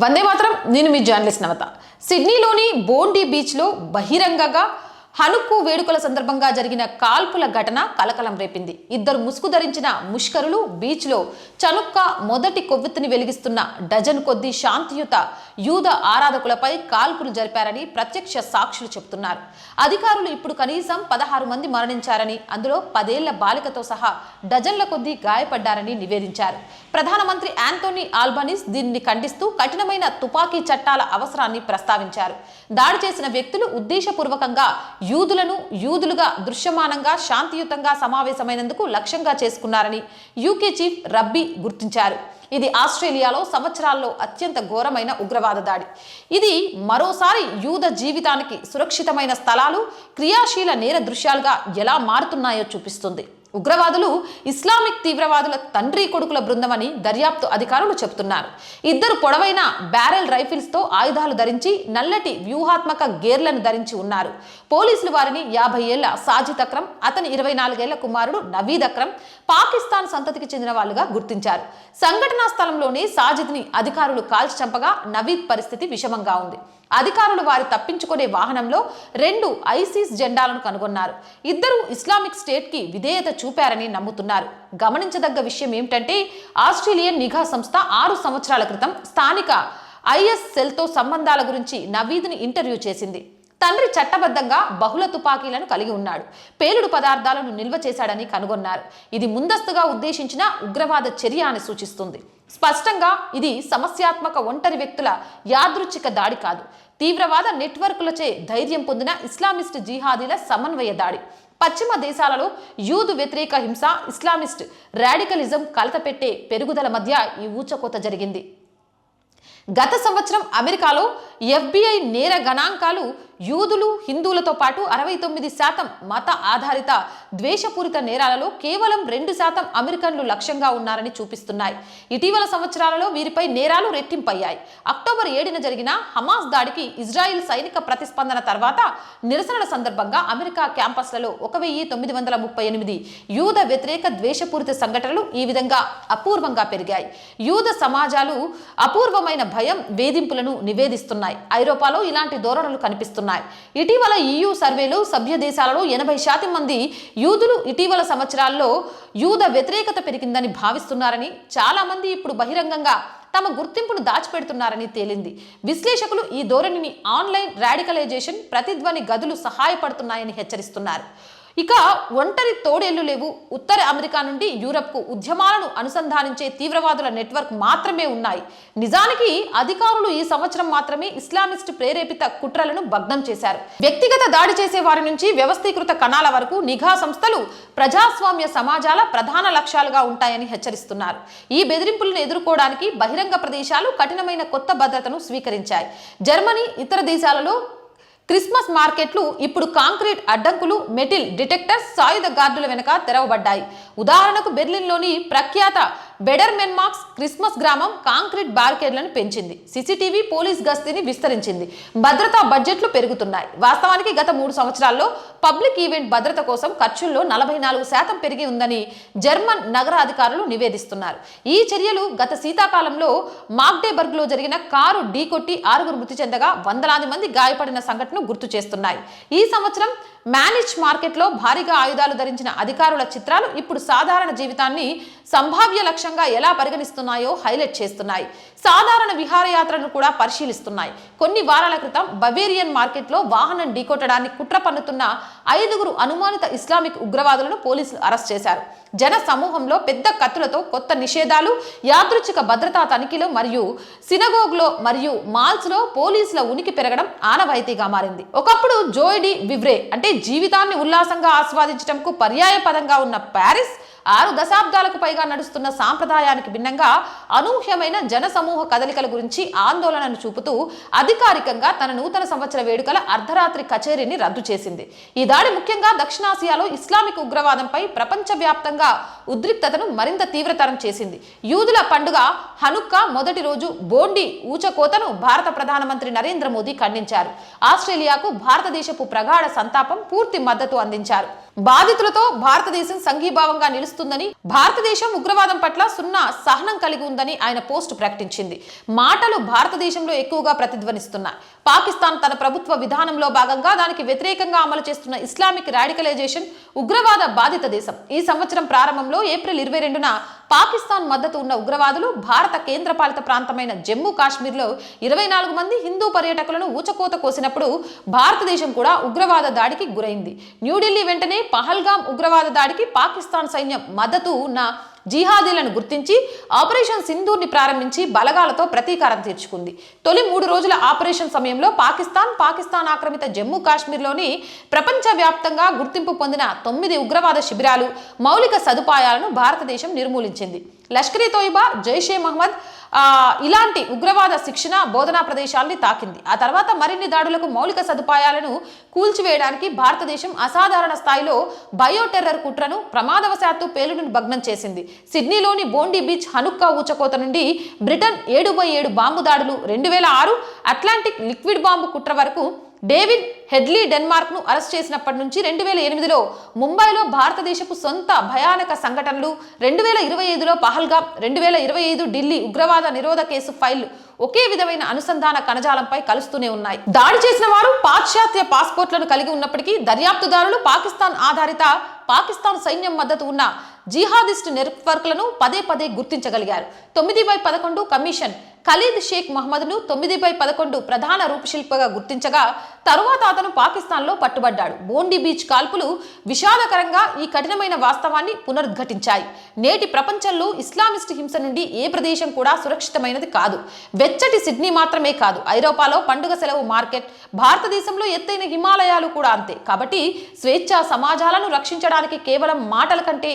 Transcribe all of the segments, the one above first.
వందే మాత్రం. నేను మీ జర్నలిస్ట్ నవత. సిడ్నీలోని బోండీ బీచ్లో బహిరంగంగా హనుక్కు వేడుకల సందర్భంగా జరిగిన కాల్పుల ఘటన కలకలం రేపింది. ఇద్దరు ముసుగు ధరించిన ముష్కరులు బీచ్లో చనుక్క మొదటి కొవ్వొత్తిని వెలిగిస్తున్న డజన్ కొద్దీ శాంతియుత యూద ఆరాధకులపై కాల్పులు జరిపారని ప్రత్యక్ష సాక్షులు చెబుతున్నారు. అధికారులు ఇప్పుడు కనీసం 16 మంది మరణించారని, అందులో 10 ఏళ్ల బాలికతో సహా డజన్ల కొద్దీ గాయపడ్డారని నివేదించారు. ప్రధానమంత్రి యాంటోనీ ఆల్బనీస్ దీనిని ఖండిస్తూ కఠినమైన తుపాకీ చట్టాల అవసరాన్ని ప్రస్తావించారు. దాడి చేసిన వ్యక్తులు ఉద్దేశపూర్వకంగా యూదులుగా దృశ్యమానంగా శాంతియుతంగా సమావేశమైనందుకు లక్ష్యంగా చేసుకున్నారని యూకే చీఫ్ రబ్బీ గుర్తించారు. ఇది ఆస్ట్రేలియాలో సంవత్సరాల్లో అత్యంత ఘోరమైన ఉగ్రవాద దాడి. ఇది మరోసారి యూద జీవితానికి సురక్షితమైన స్థలాలు క్రియాశీల నేర దృశ్యాలుగా ఎలా మారుతున్నాయో చూపిస్తుంది. ఉగ్రవాదులు ఇస్లామిక్ తీవ్రవాదుల తండ్రి కొడుకుల బృందమని దర్యాప్తు అధికారులు చెబుతున్నారు. ఇద్దరు పొడవైన బ్యారెల్ రైఫిల్స్తో ఆయుధాలు ధరించి నల్లటి వ్యూహాత్మక గేర్లను ధరించి ఉన్నారు. పోలీసులు వారిని 50 ఏళ్ల సాజిద్ అక్రమ్, అతని 24 ఏళ్ల కుమారుడు నవీద్ అక్రమ్ పాకిస్తాన్ సంతతికి చెందిన వాళ్లుగా గుర్తించారు. సంఘటనా స్థలంలోనే సాజిద్ని అధికారులు కాల్చి చంపగా నవీద్ పరిస్థితి విషమంగా ఉంది. అధికారులు వారి తప్పించుకునే వాహనంలో 2 ఐసిస్ జెండాలను కనుగొన్నారు. ఇద్దరు ఇస్లామిక్ స్టేట్ కి విధేయత చూపారని నమ్ముతున్నారు. గమనించదగ్గ విషయం ఏమిటంటే ఆస్ట్రేలియన్ నిఘా సంస్థ 6 సంవత్సరాల క్రితం స్థానిక ఐఎస్ సెల్తో సంబంధాల గురించి నవీద్ని ఇంటర్వ్యూ చేసింది. తండ్రి చట్టబద్ధంగా బహుళ తుపాకీలను కలిగి ఉన్నాడు, పేలుడు పదార్థాలను నిల్వ చేశాడని కనుగొన్నారు. ఇది ముందస్తుగా ఉద్దేశించిన ఉగ్రవాద చర్య అని సూచిస్తుంది. స్పష్టంగా ఇది సమస్యాత్మక ఒంటరి వ్యక్తుల యాదృచ్ఛిక దాడి కాదు, తీవ్రవాద నెట్వర్క్లచే ధైర్యం పొందిన ఇస్లామిస్ట్ జిహాదీల సమన్వయ దాడి. పశ్చిమ దేశాలలో యూదు వ్యతిరేక హింస, ఇస్లామిస్ట్ రాడికలిజం కలతపెట్టే పెరుగుదల మధ్య ఈ ఊచకోత జరిగింది. గత సంవత్సరం అమెరికాలో FBI నేర గణాంకాలు యూదులు, హిందువులతో పాటు 69% మత ఆధారిత ద్వేషపూరిత నేరాలలో కేవలం 2% అమెరికన్లు లక్ష్యంగా ఉన్నారని చూపిస్తున్నాయి. ఇటీవల సంవత్సరాలలో వీరిపై నేరాలు రెట్టింపయ్యాయి. అక్టోబర్ 7న జరిగిన హమాస్ దాడికి ఇజ్రాయిల్ సైనిక ప్రతిస్పందన తర్వాత నిరసనల సందర్భంగా అమెరికా క్యాంపస్లలో 1938 యూద వ్యతిరేక ద్వేషపూరిత సంఘటనలు ఈ విధంగా అపూర్వంగా పెరిగాయి. యూద సమాజాలు అపూర్వమైన భయం, వేధింపులను నివేదిస్తున్నాయి. ఐరోపాలో ఇలాంటి ధోరణులు కనిపిస్తున్నాయి. ఇటీవల EU సర్వేలు సభ్య దేశాలలో 80% మంది యూదులు ఇటీవల సంవత్సరాల్లో యూద వ్యతిరేకత పెరిగిందని భావిస్తున్నారని, చాలా మంది ఇప్పుడు బహిరంగంగా తమ గుర్తింపును దాచిపెడుతున్నారని తేలింది. విశ్లేషకులు ఈ ధోరణిని ఆన్లైన్ రాడికలైజేషన్ ప్రతిధ్వని గదులు సహాయపడుతున్నాయని హెచ్చరిస్తున్నారు. ఇక ఒంటరి తోడేళ్లు లేవు. ఉత్తర అమెరికా నుండి యూరప్కు ఉద్యమాలను అనుసంధానించే తీవ్రవాదుల నెట్వర్క్ మాత్రమే ఉన్నాయి. నిజానికి అధికారులు ఈ సంవత్సరం మాత్రమే ఇస్లామిస్ట్ ప్రేరేపిత కుట్రలను భగ్నం చేశారు. వ్యక్తిగత దాడి చేసే వారి నుంచి వ్యవస్థీకృత కణాల వరకు నిఘా సంస్థలు ప్రజాస్వామ్య సమాజాల ప్రధాన లక్ష్యాలుగా ఉంటాయని హెచ్చరిస్తున్నారు. ఈ బెదిరింపులను ఎదుర్కోవడానికి బహిరంగ ప్రదేశాలు కఠినమైన కొత్త భద్రతను స్వీకరించాయి. జర్మనీ, ఇతర దేశాలలో క్రిస్మస్ మార్కెట్లు ఇప్పుడు కాంక్రీట్ అడ్డంకులు, మెటిల్ డిటెక్టర్స్, సాయుధ గార్డుల వెనుక తెరవబడ్డాయి. ఉదాహరణకు బెర్లిన్లోని ప్రఖ్యాత బెడర్మెన్మార్క్స్ క్రిస్మస్ గ్రామం కాంక్రీట్ బ్యారికేడ్లను పెంచింది. CCTV పోలీస్ గస్తీని విస్తరించింది. భద్రతా బడ్జెట్లు పెరుగుతున్నాయి. వాస్తవానికి గత 3 సంవత్సరాల్లో పబ్లిక్ ఈవెంట్ భద్రత కోసం ఖర్చుల్లో 44% పెరిగి ఉందని జర్మన్ నగర అధికారులు నివేదిస్తున్నారు. ఈ చర్యలు గత శీతాకాలంలో మాగ్డెబర్గ్లో జరిగిన కారు ఢీకొట్టి 6 మృతి చెందగా వందలాది మంది గాయపడిన సంఘటనను గుర్తు చేస్తున్నాయి. ఈ సంవత్సరం మ్యానిచ్ మార్కెట్లో భారీగా ఆయుధాలు ధరించిన అధికారుల చిత్రాలు ఇప్పుడు సాధారణ జీవితాన్ని సంభావ్య లక్ష్యంగా ఎలా పరిగణిస్తున్నాయో హైలైట్ చేస్తున్నాయి. సాధారణ విహారయాత్రను కూడా పరిశీలిస్తున్నాయి. కొన్ని వారాల క్రితం బవేరియన్ మార్కెట్లో వాహనం ఢీకొట్టడాన్ని కుట్ర పన్నుతున్న 5 అనుమానిత ఇస్లామిక్ ఉగ్రవాదులను పోలీసులు అరెస్ట్ చేశారు. జన సమూహంలో పెద్ద కత్తులతో కొత్త నిషేధాలు, యాదృచ్ఛిక భద్రతా తనిఖీలు మరియు సినగోగ్లో మరియు మాల్స్లో పోలీసుల ఉనికి పెరగడం ఆనవాయితీగా మారింది. ఒకప్పుడు జోయ్ డి వివ్రే అంటే జీవితాన్ని ఉల్లాసంగా ఆస్వాదించడంకు పర్యాయ పదంగా ఉన్న ప్యారిస్ 6 దశాబ్దాలకు పైగా నడుస్తున్న సాంప్రదాయానికి భిన్నంగా అనూహ్యమైన జన సమూహ కదలికల గురించి ఆందోళనను చూపుతూ అధికారికంగా తన నూతన సంవత్సర వేడుకల అర్ధరాత్రి కచేరీని రద్దు చేసింది. ఈ దాడి ముఖ్యంగా దక్షిణాసియాలో ఇస్లామిక్ ఉగ్రవాదంపై ప్రపంచవ్యాప్తంగా ఉద్రిక్తతను మరింత తీవ్రతరం చేసింది. యూదుల పండుగ హనుక్కా మొదటి రోజు బోండి ఊచకోతను భారత ప్రధానమంత్రి నరేంద్ర మోదీ ఖండించారు. ఆస్ట్రేలియాకు భారతదేశపు ప్రగాఢ సంతాపం, పూర్తి మద్దతు అందించారు. బాధితులతో భారతదేశం సంఘీభావంగా నిలుస్తుందని, భారతదేశం ఉగ్రవాదం పట్ల సున్నా సహనం కలిగి ఉందని ఆయన పోస్ట్ ప్రకటించింది. మాటలు భారతదేశంలో ఎక్కువగా ప్రతిధ్వనిస్తున్నాయి. పాకిస్తాన్ తన ప్రభుత్వ విధానంలో భాగంగా దానికి వ్యతిరేకంగా అమలు చేస్తున్న ఇస్లామిక్ రాడికలైజేషన్ ఉగ్రవాద బాధిత దేశం. ఈ సంవత్సరం ప్రారంభంలో ఏప్రిల్ 22న పాకిస్తాన్ మద్దతు ఉన్న ఉగ్రవాదులు భారత కేంద్రపాలిత ప్రాంతమైన జమ్మూ కాశ్మీర్లో 24 మంది హిందూ పర్యాటకులను ఊచకోత కోసినప్పుడు భారతదేశం కూడా ఉగ్రవాద దాడికి గురైంది. న్యూఢిల్లీ వెంటనే పహల్గామ్ ఉగ్రవాద దాడికి పాకిస్తాన్ సైన్యం మద్దతు ఉన్న జిహాదీలను గుర్తించి ఆపరేషన్ సింధూర్ని ప్రారంభించి బలగాలతో ప్రతీకారం తీర్చుకుంది. తొలి 3 రోజుల ఆపరేషన్ సమయంలో పాకిస్తాన్ ఆక్రమిత జమ్మూ కాశ్మీర్లోని ప్రపంచవ్యాప్తంగా గుర్తింపు పొందిన 9 ఉగ్రవాద శిబిరాలు, మౌలిక సదుపాయాలను భారతదేశం నిర్మూలించింది. లష్కర్ ఇ తోయిబా, జైషే మహమ్మద్ ఇలాంటి ఉగ్రవాద శిక్షణ బోధనా ప్రదేశాలని తాకింది. ఆ తర్వాత మరిన్ని దాడులకు మౌలిక సదుపాయాలను కూల్చివేయడానికి భారతదేశం అసాధారణ స్థాయిలో బయోటెర్రర్ కుట్రను ప్రమాదవశాత్తు పేలుడును భగ్నం చేసింది. సిడ్నీలోని బోండీ బీచ్ హనుక్కా ఊచకోత నుండి బ్రిటన్ 7/7 బాంబు దాడులు, 2006 అట్లాంటిక్ లిక్విడ్ బాంబు కుట్ర వరకు డేవిడ్ హెడ్లీ డెన్మార్క్ ను అరెస్ట్ చేసినప్పటి నుంచి 2008లో ముంబైలో భారతదేశపు సొంత భయానక సంఘటనలు, 2025లో పహల్గామ్, 2025 ఢిల్లీ ఉగ్రవాద నిరోధ కేసు ఫైళ్లు ఒకే విధమైన అనుసంధాన కణజాలంపై కలుస్తూనే ఉన్నాయి. దాడి చేసిన వారు పాశ్చాత్య పాస్పోర్ట్లను కలిగి ఉన్నప్పటికీ దర్యాప్తుదారులు పాకిస్తాన్ ఆధారిత పాకిస్తాన్ సైన్యం మద్దతు ఉన్న జిహాదిస్ట్ నెట్వర్క్లను పదే గుర్తించగలిగారు. 9/11 కమిషన్ ఖలీద్ షేక్ మహమ్మద్ను 9/11 ప్రధాన రూపశిల్పగా గుర్తించగా తరువాత అతను పాకిస్తాన్లో పట్టుబడ్డాడు. బోండీ బీచ్ కాల్పులు విషాదకరంగా ఈ కఠినమైన వాస్తవాన్ని పునరుద్ఘాటించాయి. నేటి ప్రపంచంలో ఇస్లామిస్ట్ హింస నుండి ఏ ప్రదేశం కూడా సురక్షితమైనది కాదు. వెచ్చటి సిడ్నీ మాత్రమే కాదు, ఐరోపాలో పండుగ సెలవు మార్కెట్, భారతదేశంలో ఎత్తైన హిమాలయాలు కూడా అంతే. కాబట్టి స్వేచ్ఛా సమాజాలను రక్షించడానికి కేవలం మాటల కంటే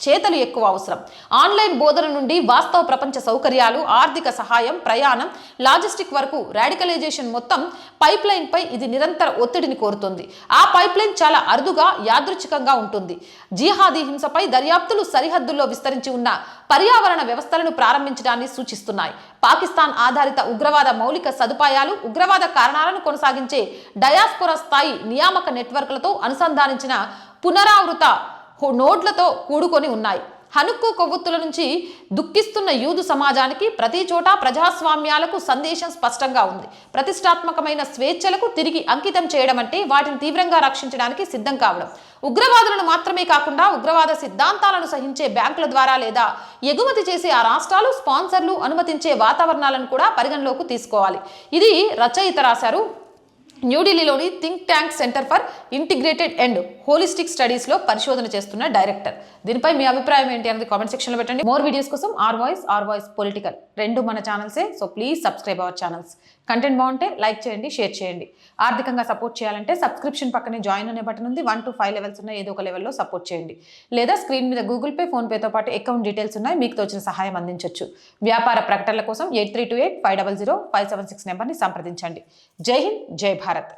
చేతలు ఎక్కువ అవసరం. ఆన్లైన్ బోధన నుండి వాస్తవ ప్రపంచ సౌకర్యాలు, ఆర్థిక సహాయం, ప్రయాణం, లాజిస్టిక్ వరకు రాడికలైజేషన్ మొత్తం పైప్ లైన్ పై ఇది నిరంతర ఒత్తిడిని కోరుతుంది. ఆ పైప్ లైన్ చాలా అరుదుగా, యాదృచ్ఛికంగా ఉంటుంది. జిహాదీ హింసపై దర్యాప్తులు సరిహద్దుల్లో విస్తరించి ఉన్న పర్యావరణ వ్యవస్థలను ప్రారంభించడాన్ని సూచిస్తున్నాయి. పాకిస్తాన్ ఆధారిత ఉగ్రవాద మౌలిక సదుపాయాలు ఉగ్రవాద కారణాలను కొనసాగించే డయాస్పోరా స్థాయి నియామక నెట్వర్క్లతో అనుసంధానించిన పునరావృత నోడ్లతో కూడుకొని ఉన్నాయి. హనుక్కు కొవ్వొత్తుల నుంచి దుఃఖిస్తున్న యూదు సమాజానికి ప్రతి చోట ప్రజాస్వామ్యాలకు సందేశం స్పష్టంగా ఉంది. ప్రతిష్టాత్మకమైన స్వేచ్ఛలకు తిరిగి అంకితం చేయడం అంటే వాటిని తీవ్రంగా రక్షించడానికి సిద్ధం కావడం. ఉగ్రవాదులను మాత్రమే కాకుండా ఉగ్రవాద సిద్ధాంతాలను సహించే బ్యాంకుల ద్వారా లేదా ఎగుమతి చేసే ఆ రాష్ట్రాలు, స్పాన్సర్లు అనుమతించే వాతావరణాలను కూడా పరిగణలోకి తీసుకోవాలి. ఇది రచయిత రాశారు. న్యూఢిల్లీలోని think tank centre for integrated and holistic studies లో పరిశోధన చేస్తున్న డైరెక్టర్. దీనిపై మీ అభిప్రాయం ఏంటి అనేది కామెంట్ సెక్షన్ లో పెట్టండి. మోర్ వీడియోస్ కోసం ఆర్ వాయిస్ పొలిటికల్ రెండు మన ఛానల్సే. So please subscribe our channels. Content బాగుంటే లైక్ చేయండి, షేర్ చేయండి. ఆర్థికంగా సపోర్ట్ చేయాలంటే సబ్స్క్రిప్షన్ పక్కనే జాయిన్ అనే బటన్ ఉంది. 1 to 5 లెవెల్స్ ఉన్నాయి. ఏదో ఒక లెవెల్లో సపోర్ట్ చేయండి. లేదా స్క్రీన్ మీద గూగుల్ పే, ఫోన్ పేతో పాటు అకౌంట్ డీటెయిల్స్ ఉన్నాయి. మీకు తోచిన సహాయం అందించవచ్చు. వ్యాపార ప్రకటనల కోసం 8328 500 576 నెంబర్ని సంప్రదించండి. జై హింద్, జై భారత్.